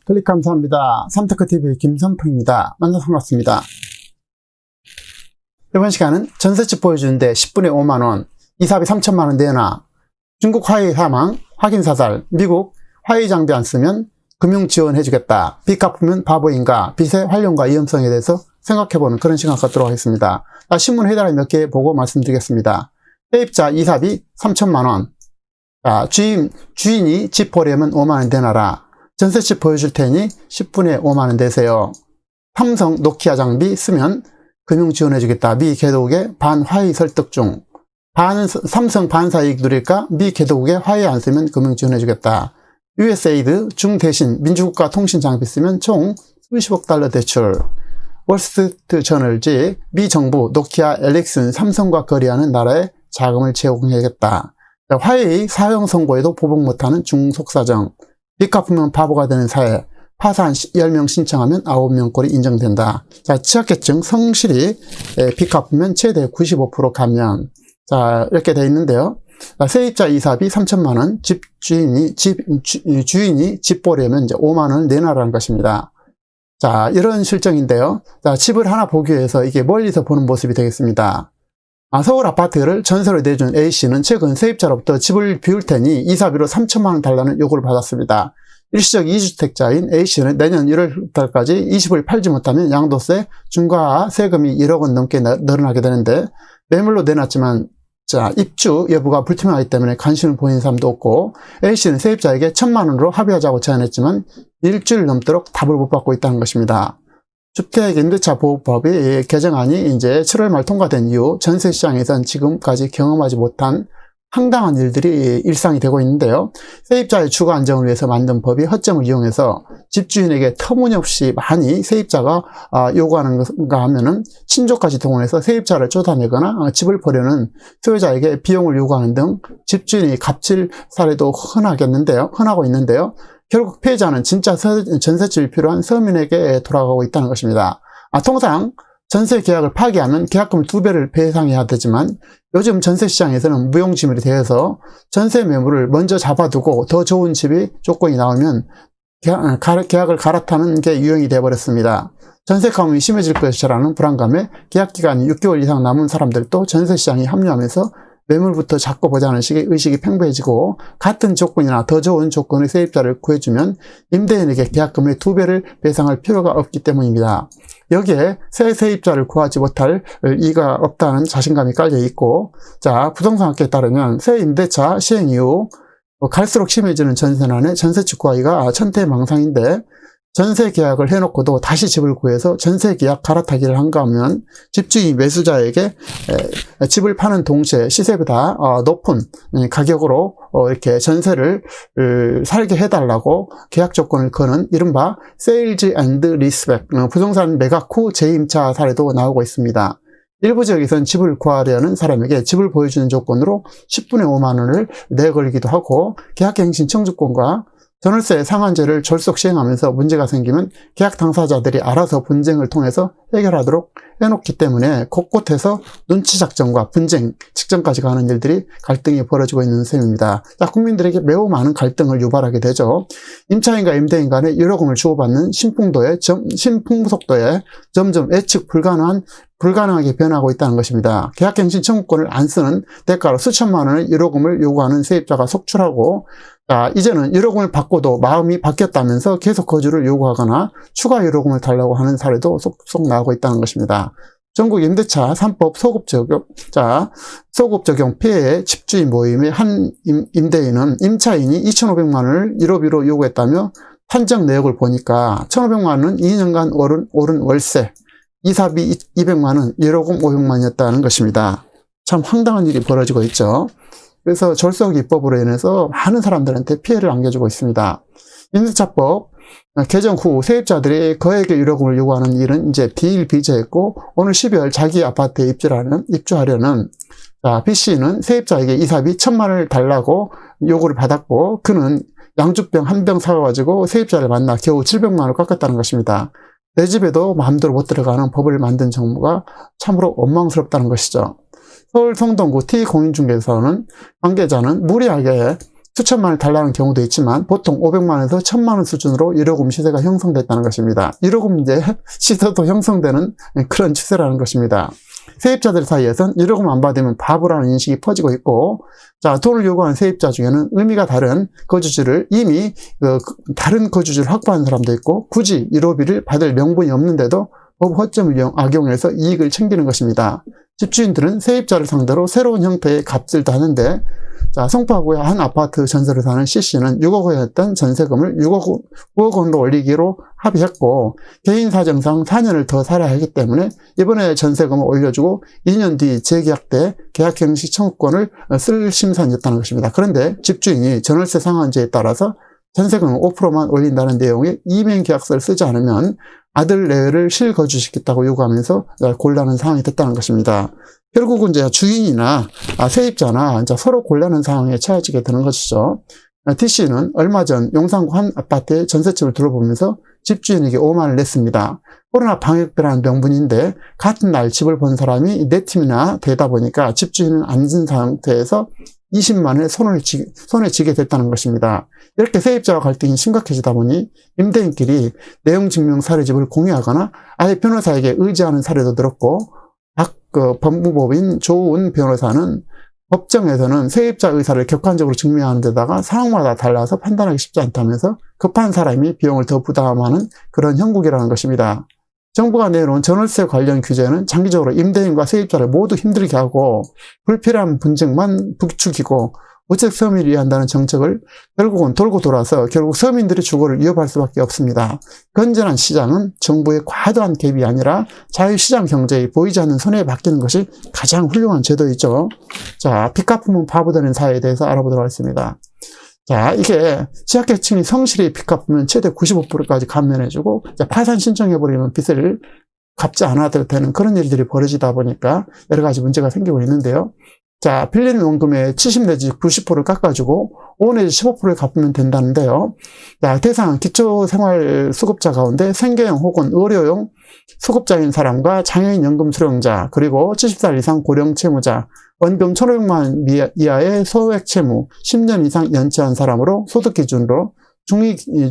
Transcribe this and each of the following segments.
클릭 감사합니다. 삼테크TV 김선풍입니다. 만나서 반갑습니다. 이번 시간은 전셋집 보여주는데 10분에 5만원, 이사비 3천만원 내놔, 중국 화웨이 사망, 확인 사살, 미국 화웨이 장비 안 쓰면 금융 지원해주겠다, 빚 갚으면 바보인가, 빚의 활용과 위험성에 대해서 생각해보는 그런 시간 갖도록 하겠습니다. 신문 해달라 몇 개 보고 말씀드리겠습니다. 세입자 이사비 3천만원, 주인이 집 보려면 5만원 내놔라, 전셋집 보여줄 테니 10분에 5만원 내세요. 삼성 노키아 장비 쓰면 금융 지원해주겠다. 미 개도국의 반화웨이 설득 중. 삼성 반사이익 누릴까? 미 개도국의 화웨이 안 쓰면 금융 지원해주겠다. USAID 중 대신 민주국가 통신 장비 쓰면 총 수십억 달러 대출. 월스트리트 저널지 미 정부 노키아 엘릭슨 삼성과 거래하는 나라에 자금을 제공해야겠다. 화웨이 사형 선고에도 보복 못하는 중속사정. 빚 갚으면 바보가 되는 사회. 파산 10명 신청하면 9명 꼴이 인정된다. 취약계층 성실히 빚 갚으면 최대 95% 감면. 이렇게 돼 있는데요. 세입자 이사비 3천만원, 주인이 집 보려면 이제 5만원을 내놔라는 것입니다. 이런 실정인데요. 집을 하나 보기 위해서 이게 멀리서 보는 모습이 되겠습니다. 서울 아파트를 전세로 내준 A씨는 최근 세입자로부터 집을 비울 테니 이사비로 3천만원 달라는 요구를 받았습니다. 일시적 2주택자인 A씨는 내년 1월달까지 20을 팔지 못하면 양도세, 중과 세금이 1억원 넘게 늘어나게 되는데, 매물로 내놨지만 입주 여부가 불투명하기 때문에 관심을 보이는 사람도 없고, A씨는 세입자에게 1천만원으로 합의하자고 제안했지만 일주일 넘도록 답을 못 받고 있다는 것입니다. 주택임대차보호법이 개정안이 이제 7월 말 통과된 이후 전세시장에선 지금까지 경험하지 못한 황당한 일들이 일상이 되고 있는데요. 세입자의 주거 안정을 위해서 만든 법이 허점을 이용해서 집주인에게 터무니없이 많이 세입자가 요구하는가 하면은 친족까지 동원해서 세입자를 쫓아내거나 집을 버려는 소유자에게 비용을 요구하는 등 집주인이 갑질 사례도 흔하고 있는데요. 결국 피해자는 진짜 전셋집이 필요한 서민에게 돌아가고 있다는 것입니다. 통상 전세 계약을 파기하면 계약금 2배를 배상해야 되지만 요즘 전세 시장에서는 무용지물이 되어서 전세 매물을 먼저 잡아두고 더 좋은 집이 조건이 나오면 계약을 갈아타는 게 유행이 되어버렸습니다. 전세 가뭄이 심해질 것이라는 불안감에 계약기간이 6개월 이상 남은 사람들도 전세 시장에 합류하면서 매물부터 잡고 보자는 식의 의식이 팽배해지고, 같은 조건이나 더 좋은 조건의 세입자를 구해주면 임대인에게 계약금의 2배를 배상할 필요가 없기 때문입니다. 여기에 새 세입자를 구하지 못할 이가 없다는 자신감이 깔려 있고, 부동산학계에 따르면 새 임대차 시행 이후 갈수록 심해지는 전세난에 전세집 구하기가 천태망상인데, 전세 계약을 해놓고도 다시 집을 구해서 전세 계약 갈아타기를 한가 하면 집주인 매수자에게 집을 파는 동시에 시세보다 높은 가격으로 이렇게 전세를 살게 해달라고 계약 조건을 거는 이른바 세일즈 앤드 리스백, 부동산 매각 후 재임차 사례도 나오고 있습니다. 일부 지역에서는 집을 구하려는 사람에게 집을 보여주는 조건으로 10분에 5만원을 내걸기도 하고, 계약갱신 청구권과 전월세 상한제를 졸속 시행하면서 문제가 생기면 계약 당사자들이 알아서 분쟁을 통해서 해결하도록 해놓기 때문에 곳곳에서 눈치작전과 분쟁 직전까지 가는 일들이, 갈등이 벌어지고 있는 셈입니다. 국민들에게 매우 많은 갈등을 유발하게 되죠. 임차인과 임대인 간에 유료금을 주고받는 신풍속도에 점점 예측 불가능하게 변하고 있다는 것입니다. 계약갱신 청구권을 안 쓰는 대가로 수천만 원의 유료금을 요구하는 세입자가 속출하고, 이제는 유료금을 받고도 마음이 바뀌었다면서 계속 거주를 요구하거나 추가 유료금을 달라고 하는 사례도 속속 나오고 있다는 것입니다. 전국 임대차 3법 소급 적용 피해의 집주인 모임의 한 임대인은 임차인이 2,500만 원을 1호비로 요구했다며 판정 내역을 보니까 1,500만 원은 2년간 오른 월세, 이사비 200만 원, 유료금 500만 원이었다는 것입니다. 참 황당한 일이 벌어지고 있죠. 그래서 졸속 입법으로 인해서 많은 사람들한테 피해를 안겨주고 있습니다. 임대차법 개정 후 세입자들이 거액의 유료금을 요구하는 일은 이제 비일비재했고, 오늘 12월 자기 아파트에 입주하려는 B씨는 세입자에게 이사비 1,000만 원을 달라고 요구를 받았고, 그는 양주병 한 병 사와가지고 세입자를 만나 겨우 700만 원을 깎았다는 것입니다. 내 집에도 마음대로 못 들어가는 법을 만든 정부가 참으로 원망스럽다는 것이죠. 서울 성동구 T공인중개사는 관계자는 무리하게 수천만 원을 달라는 경우도 있지만 보통 500만 원에서 1000만 원 수준으로 1호금 시세가 형성됐다는 것입니다. 1호금 이제 시세도 형성되는 그런 추세라는 것입니다. 세입자들 사이에선 1호금 안 받으면 바보라는 인식이 퍼지고 있고, 자, 돈을 요구하는 세입자 중에는 의미가 다른 거주지를 이미 다른 거주지를 확보한 사람도 있고, 굳이 1호비를 받을 명분이 없는데도 법 허점을 악용해서 이익을 챙기는 것입니다. 집주인들은 세입자를 상대로 새로운 형태의 값질도 하는데, 자, 송파구의 한 아파트 전세를 사는 C씨는 6억 원이었던 전세금을 9억 원으로 올리기로 합의했고, 개인 사정상 4년을 더 살아야 하기 때문에 이번에 전세금을 올려주고 2년 뒤 재계약 때 계약 형식 청구권을 쓸 심산이었다는 것입니다. 그런데 집주인이 전월세 상한제에 따라서 전세금을 5%만 올린다는 내용의 이행 계약서를 쓰지 않으면 아들 내외를 실거주시키겠다고 요구하면서 곤란한 상황이 됐다는 것입니다. 결국은 이제 주인이나 세입자나 이제 서로 곤란한 상황에 처해지게 되는 것이죠. D씨는 얼마 전 용산구 한 아파트의 전셋집을 둘러보면서 집주인에게 5만 원을 냈습니다. 코로나 방역비라는 명분인데 같은 날 집을 본 사람이 4팀이나 되다 보니까 집주인은 앉은 상태에서 20만 원에 손에 쥐게 됐다는 것입니다. 이렇게 세입자와 갈등이 심각해지다 보니 임대인끼리 내용 증명 사례집을 공유하거나 아예 변호사에게 의지하는 사례도 늘었고, 법무법인 조은 변호사는 법정에서는 세입자 의사를 객관적으로 증명하는 데다가 상황마다 달라서 판단하기 쉽지 않다면서 급한 사람이 비용을 더 부담하는 그런 형국이라는 것입니다. 정부가 내놓은 전월세 관련 규제는 장기적으로 임대인과 세입자를 모두 힘들게 하고 불필요한 분쟁만 부추기고 우측 서민을 위한다는 정책을 결국은 돌고 돌아서 결국 서민들의 주거를 위협할 수밖에 없습니다. 건전한 시장은 정부의 과도한 개입이 아니라 자유시장 경제에 보이지 않는 손에 맡기는 것이 가장 훌륭한 제도이죠. 자, 빚 갚으면 바보 되는 사회에 대해서 알아보도록 하겠습니다. 자, 이게 취약계층이 성실히 빚 갚으면 최대 95%까지 감면해주고, 파산 신청해버리면 빚을 갚지 않아도 되는 그런 일들이 벌어지다 보니까 여러 가지 문제가 생기고 있는데요. 자, 빌리는 원금의 70 내지 90%를 깎아주고 5 내지 15%를 갚으면 된다는데요. 자, 대상 기초생활수급자 가운데 생계형 혹은 의료용 수급자인 사람과 장애인 연금 수령자, 그리고 70살 이상 고령 채무자, 원금 1,500만 이하의 소액 채무, 10년 이상 연체한 사람으로 소득 기준으로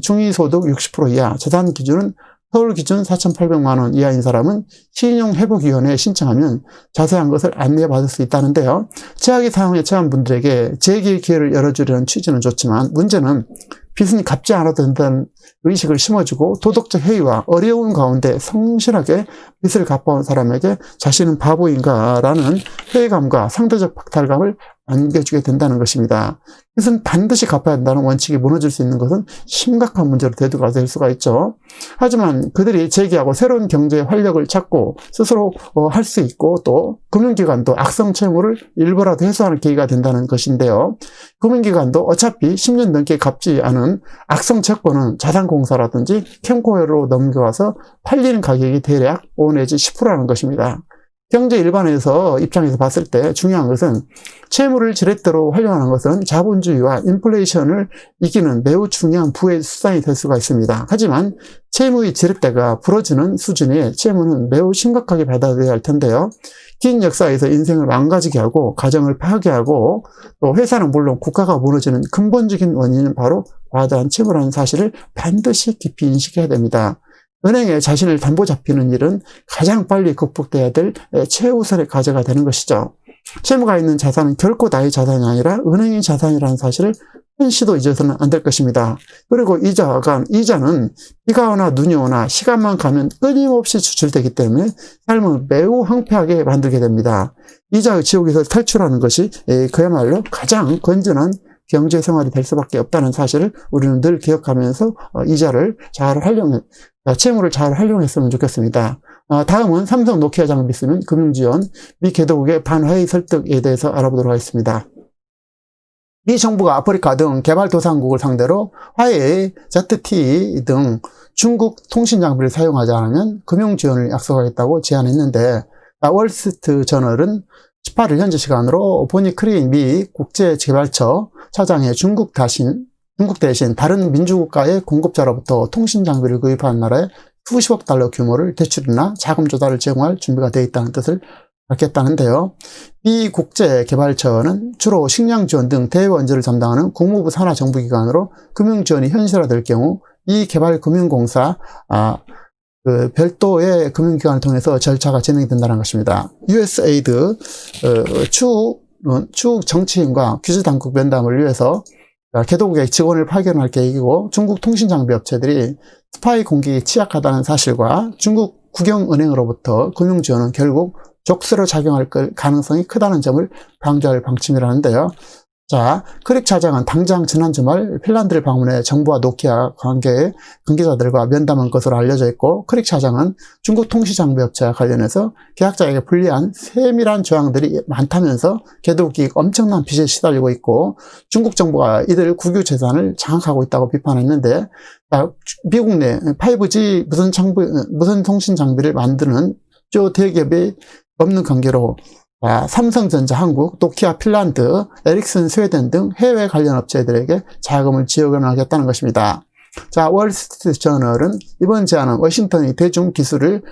중위소득 60% 이하, 재산 기준은 서울 기준 4,800만 원 이하인 사람은 신용회복위원회에 신청하면 자세한 것을 안내받을 수 있다는데요. 최악의 상황에 처한 분들에게 재기의 기회를 열어주려는 취지는 좋지만 문제는 빚은 갚지 않아도 된다는 의식을 심어주고 도덕적 해이와 어려운 가운데 성실하게 빚을 갚아온 사람에게 자신은 바보인가 라는 회의감과 상대적 박탈감을 안겨주게 된다는 것입니다. 빚은 반드시 갚아야 한다는 원칙이 무너질 수 있는 것은 심각한 문제로 대두가 될 수가 있죠. 하지만 그들이 재기하고 새로운 경제의 활력을 찾고 스스로 할 수 있고 또 금융기관도 악성 채무를 일부라도 해소하는 계기가 된다는 것인데요. 금융기관도 어차피 10년 넘게 갚지 않은 악성 채권은 자산공사라든지 캠코어로 넘겨와서 팔리는 가격이 대략 5 내지 10%라는 것입니다. 경제 일반에서 입장에서 봤을 때 중요한 것은 채무를 지렛대로 활용하는 것은 자본주의와 인플레이션을 이기는 매우 중요한 부의 수단이 될 수가 있습니다. 하지만 채무의 지렛대가 부러지는 수준의 채무는 매우 심각하게 받아들여야 할 텐데요. 긴 역사에서 인생을 망가지게 하고 가정을 파괴하고 또 회사는 물론 국가가 무너지는 근본적인 원인은 바로 과다한 채무라는 사실을 반드시 깊이 인식해야 됩니다. 은행에 자신을 담보 잡히는 일은 가장 빨리 극복돼야 될 최우선의 과제가 되는 것이죠. 채무가 있는 자산은 결코 나의 자산이 아니라 은행의 자산이라는 사실을 한시도 잊어서는 안 될 것입니다. 그리고 이자는 비가 오나 눈이 오나 시간만 가면 끊임없이 추출되기 때문에 삶을 매우 황폐하게 만들게 됩니다. 이자의 지옥에서 탈출하는 것이 그야말로 가장 건전한 경제 생활이 될 수밖에 없다는 사실을 우리는 늘 기억하면서 이자를 잘 채무를 잘 활용했으면 좋겠습니다. 다음은 삼성 노키아 장비 쓰는 금융지원, 미 개도국의 반화해 설득에 대해서 알아보도록 하겠습니다. 미 정부가 아프리카 등 개발도상국을 상대로 화웨이, ZTE 등 중국 통신 장비를 사용하지 않으면 금융지원을 약속하겠다고 제안했는데, 월스트리트 저널은 18일 현지 시간으로 보니 크린 미 국제개발처 차장의 중국 대신 다른 민주국가의 공급자로부터 통신 장비를 구입하는 나라에 수십억 달러 규모를 대출이나 자금 조달을 제공할 준비가 되어 있다는 뜻을 밝혔다는데요. 미 국제개발처는 주로 식량 지원 등 대외원조를 담당하는 국무부 산하 정부기관으로 금융 지원이 현실화될 경우 이 개발금융공사 별도의 금융기관을 통해서 절차가 진행된다는 것입니다. USAID 추후 정치인과 규제당국 면담을 위해서 개도국의 직원을 파견할 계획이고, 중국 통신장비업체들이 스파이 공격이 취약하다는 사실과 중국 국영은행으로부터 금융지원은 결국 족쇄로 작용할 가능성이 크다는 점을 강조할 방침이라는데요. 자, 크릭 차장은 당장 지난 주말 핀란드를 방문해 정부와 노키아 관계자들과 면담한 것으로 알려져 있고, 크릭 차장은 중국 통신장비업체와 관련해서 계약자에게 불리한 세밀한 조항들이 많다면서 개도국이 엄청난 빚에 시달리고 있고, 중국 정부가 이들 국유 재산을 장악하고 있다고 비판했는데, 미국 내 5G 무선 통신 장비를 만드는 주 대기업이 없는 관계로 삼성전자 한국, 노키아 핀란드, 에릭슨 스웨덴 등 해외 관련 업체들에게 자금을 지원하겠다는 것입니다. 자, 월스트리트 저널은 이번 제안은 워싱턴이 대중기술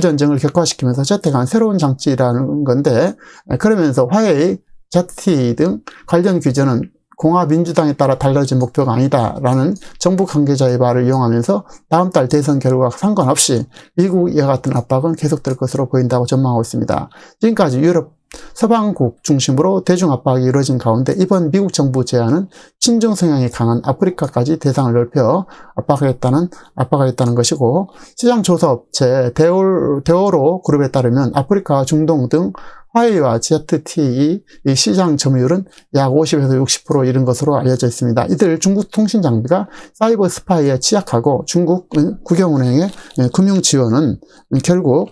전쟁을 격화시키면서 채택한 새로운 장치라는 건데, 그러면서 화웨이, ZTE 등 관련 규제는 공화민주당에 따라 달라진 목표가 아니다라는 정부 관계자의 말을 이용하면서 다음 달 대선 결과와 상관없이 미국 이와 같은 압박은 계속될 것으로 보인다고 전망하고 있습니다. 지금까지 유럽 서방국 중심으로 대중 압박이 이루어진 가운데 이번 미국 정부 제안은 친중 성향이 강한 아프리카까지 대상을 넓혀 압박하겠다는 것이고, 시장조사 업체 데오로 그룹에 따르면 아프리카, 중동 등 화웨이와 ZTE 시장 점유율은 약 50에서 60% 이른 것으로 알려져 있습니다. 이들 중국 통신 장비가 사이버 스파이에 취약하고 중국 국영은행의 금융 지원은 결국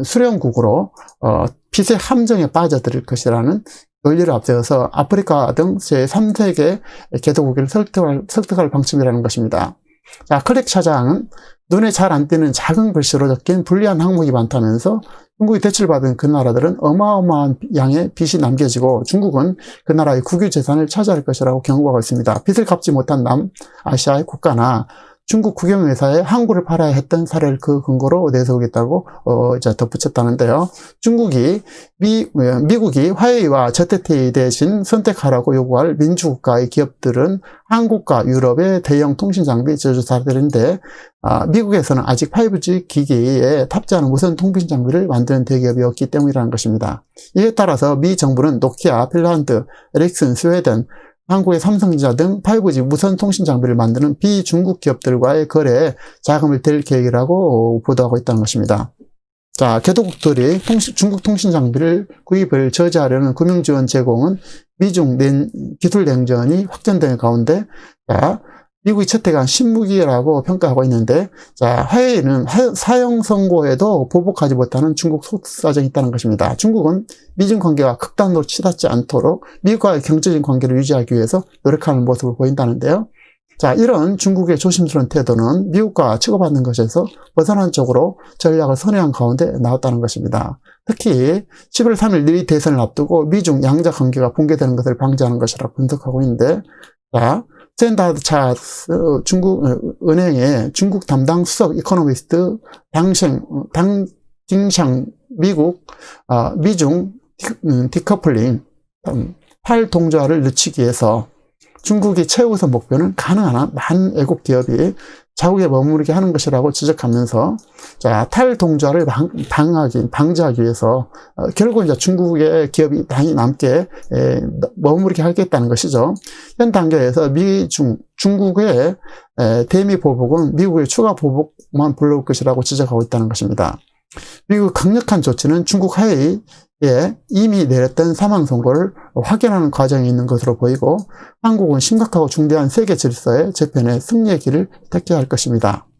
수령국으로 빚의 함정에 빠져들 것이라는 논리를 앞세워서 아프리카 등 제3세계 개도국을 설득할 방침이라는 것입니다. 자, 클릭 차장은 눈에 잘 안 띄는 작은 글씨로 적힌 불리한 항목이 많다면서 중국이 대출받은 그 나라들은 어마어마한 양의 빚이 남겨지고 중국은 그 나라의 국유 재산을 차지할 것이라고 경고하고 있습니다. 빚을 갚지 못한 남아시아의 국가나 중국 국영회사에 항구를 팔아야 했던 사례를 그 근거로 내세우겠다고 덧붙였다는데요. 미국이 화웨이와 ZTE 대신 선택하라고 요구할 민주국가의 기업들은 한국과 유럽의 대형 통신장비 제조사들인데, 미국에서는 아직 5G 기기에 탑재하는 무선 통신장비를 만드는 대기업이 없기 때문이라는 것입니다. 이에 따라서 미 정부는 노키아, 핀란드, 에릭슨, 스웨덴, 한국의 삼성전자 등 5G 무선 통신 장비를 만드는 비중국 기업들과의 거래에 자금을 댈 계획이라고 보도하고 있다는 것입니다. 자, 개도국들이 중국 통신 장비를 구입을 저지하려는 금융 지원 제공은 미중 기술 냉전이 확전되는 가운데, 미국이 채택한 신무기라고 평가하고 있는데, 화웨이는 사형 선고에도 보복하지 못하는 중국 속사정이 있다는 것입니다. 중국은 미중 관계가 극단으로 치닫지 않도록 미국과의 경제적인 관계를 유지하기 위해서 노력하는 모습을 보인다는데요. 이런 중국의 조심스러운 태도는 미국과 치고받는 것에서 벗어난 쪽으로 전략을 선회한 가운데 나왔다는 것입니다. 특히 11월 3일 미 대선을 앞두고 미중 양자 관계가 붕괴되는 것을 방지하는 것이라고 분석하고 있는데, 스탠다드 차트 중국 은행의 중국 담당 수석 이코노미스트 당징샹 미중 디커플링 탈동조화를 늦추기 위해서 중국의 최우선 목표는 가능한 한 많은 애국 기업이 자국에 머무르게 하는 것이라고 지적하면서, 탈동조화를 방지하기 위해서 결국 중국의 기업이 많이 남게 머무르게 하겠다는 것이죠. 현 단계에서 중국의 대미 보복은 미국의 추가 보복만 불러올 것이라고 지적하고 있다는 것입니다. 미국 강력한 조치는 중국 화웨이에 이미 내렸던 사망 선고를 확인하는 과정이 있는 것으로 보이고, 한국은 심각하고 중대한 세계 질서의 재편에 승리의 길을 택해야 할 것입니다.